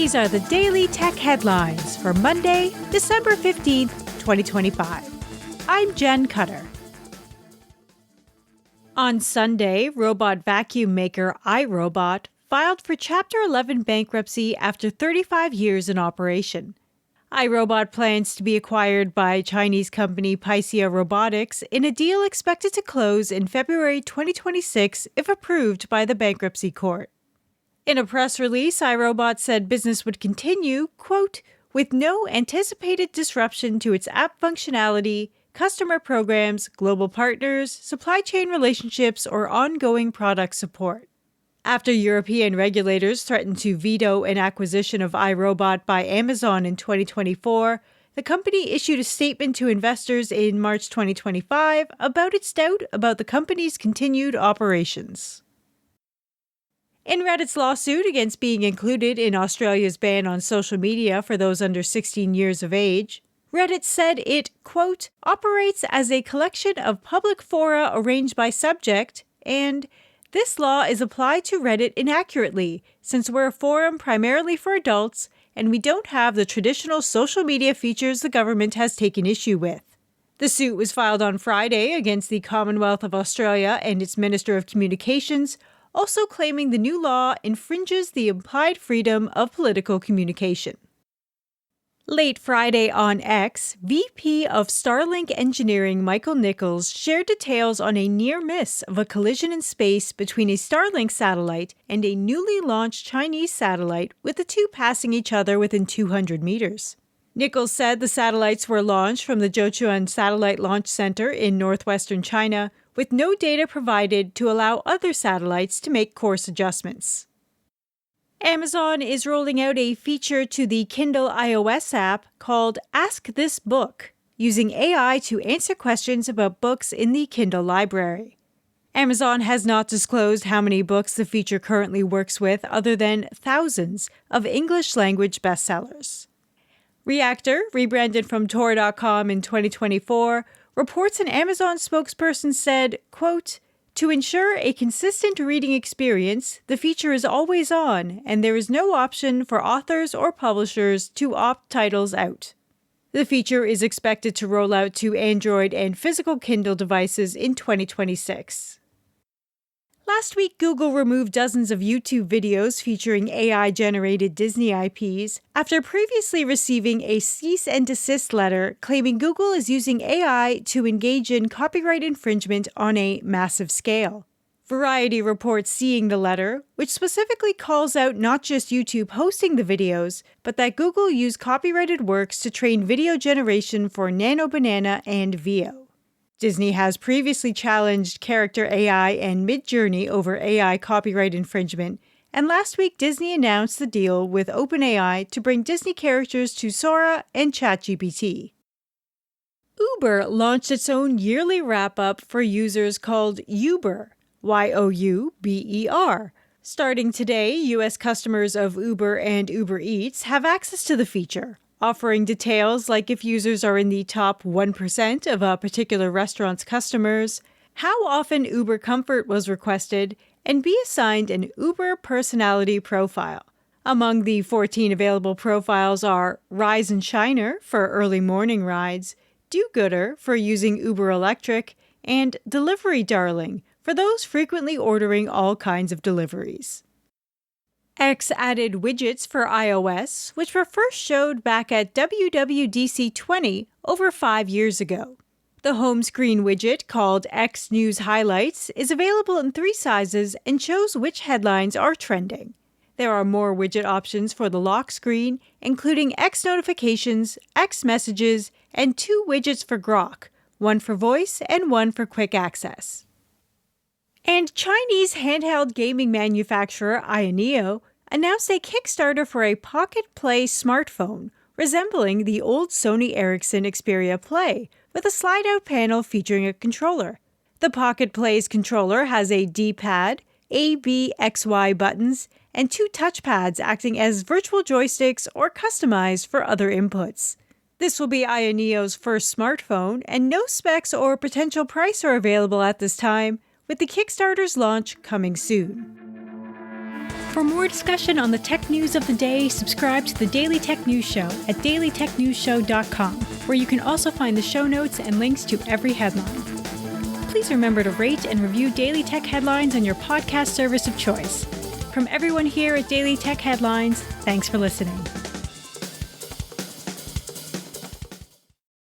These are the Daily Tech Headlines for Monday, December 15th, 2025. I'm Jen Cutter. On Sunday, robot vacuum maker iRobot filed for Chapter 11 bankruptcy after 35 years in operation. iRobot plans to be acquired by Chinese company Paisia Robotics in a deal expected to close in February 2026 if approved by the bankruptcy court. In a press release, iRobot said business would continue, quote, with no anticipated disruption to its app functionality, customer programs, global partners, supply chain relationships, or ongoing product support. After European regulators threatened to veto an acquisition of iRobot by Amazon in 2024, the company issued a statement to investors in March 2025 about its doubt about the company's continued operations. In Reddit's lawsuit against being included in Australia's ban on social media for those under 16 years of age, Reddit said it, quote, operates as a collection of public fora arranged by subject, and this law is applied to Reddit inaccurately, since we're a forum primarily for adults, and we don't have the traditional social media features the government has taken issue with. The suit was filed on Friday against the Commonwealth of Australia and its Minister of Communications, also claiming the new law infringes the implied freedom of political communication. Late Friday on X, VP of Starlink Engineering Michael Nichols shared details on a near miss of a collision in space between a Starlink satellite and a newly launched Chinese satellite, with the two passing each other within 200 meters. Nichols said the satellites were launched from the Zhoushan Satellite Launch Center in northwestern China, with no data provided to allow other satellites to make course adjustments. Amazon is rolling out a feature to the Kindle iOS app called Ask This Book, using AI to answer questions about books in the Kindle library. Amazon has not disclosed how many books the feature currently works with, other than thousands of English-language bestsellers. Reactor, rebranded from Tor.com in 2024, reports an Amazon spokesperson said, quote, to ensure a consistent reading experience, the feature is always on, and there is no option for authors or publishers to opt titles out. The feature is expected to roll out to Android and physical Kindle devices in 2026. Last week, Google removed dozens of YouTube videos featuring AI-generated Disney IPs after previously receiving a cease and desist letter claiming Google is using AI to engage in copyright infringement on a massive scale. Variety reports seeing the letter, which specifically calls out not just YouTube hosting the videos, but that Google used copyrighted works to train video generation for Nano Banana and Veo. Disney has previously challenged Character AI and Midjourney over AI copyright infringement, and last week Disney announced the deal with OpenAI to bring Disney characters to Sora and ChatGPT. Uber launched its own yearly wrap-up for users called Uber, Y-O-U-B-E-R. Starting today, U.S. customers of Uber and Uber Eats have access to the feature, offering details like if users are in the top 1% of a particular restaurant's customers, how often Uber Comfort was requested, and be assigned an Uber personality profile. Among the 14 available profiles are Rise and Shiner for early morning rides, Do-Gooder for using Uber Electric, and Delivery Darling for those frequently ordering all kinds of deliveries. X added widgets for iOS, which were first showed back at WWDC 20 over 5 years ago. The home screen widget, called X News Highlights, is available in 3 sizes and shows which headlines are trending. There are more widget options for the lock screen, including X Notifications, X Messages, and 2 widgets for Grok, one for voice and one for quick access. And Chinese handheld gaming manufacturer Ayaneo announced a Kickstarter for a Pocket Play smartphone, resembling the old Sony Ericsson Xperia Play, with a slide-out panel featuring a controller. The Pocket Play's controller has a D-pad, A, B, X, Y buttons, and 2 touchpads acting as virtual joysticks or customized for other inputs. This will be Ayaneo's first smartphone, and no specs or potential price are available at this time, with the Kickstarter's launch coming soon. For more discussion on the tech news of the day, subscribe to the Daily Tech News Show at dailytechnewsshow.com, where you can also find the show notes and links to every headline. Please remember to rate and review Daily Tech Headlines on your podcast service of choice. From everyone here at Daily Tech Headlines, thanks for listening.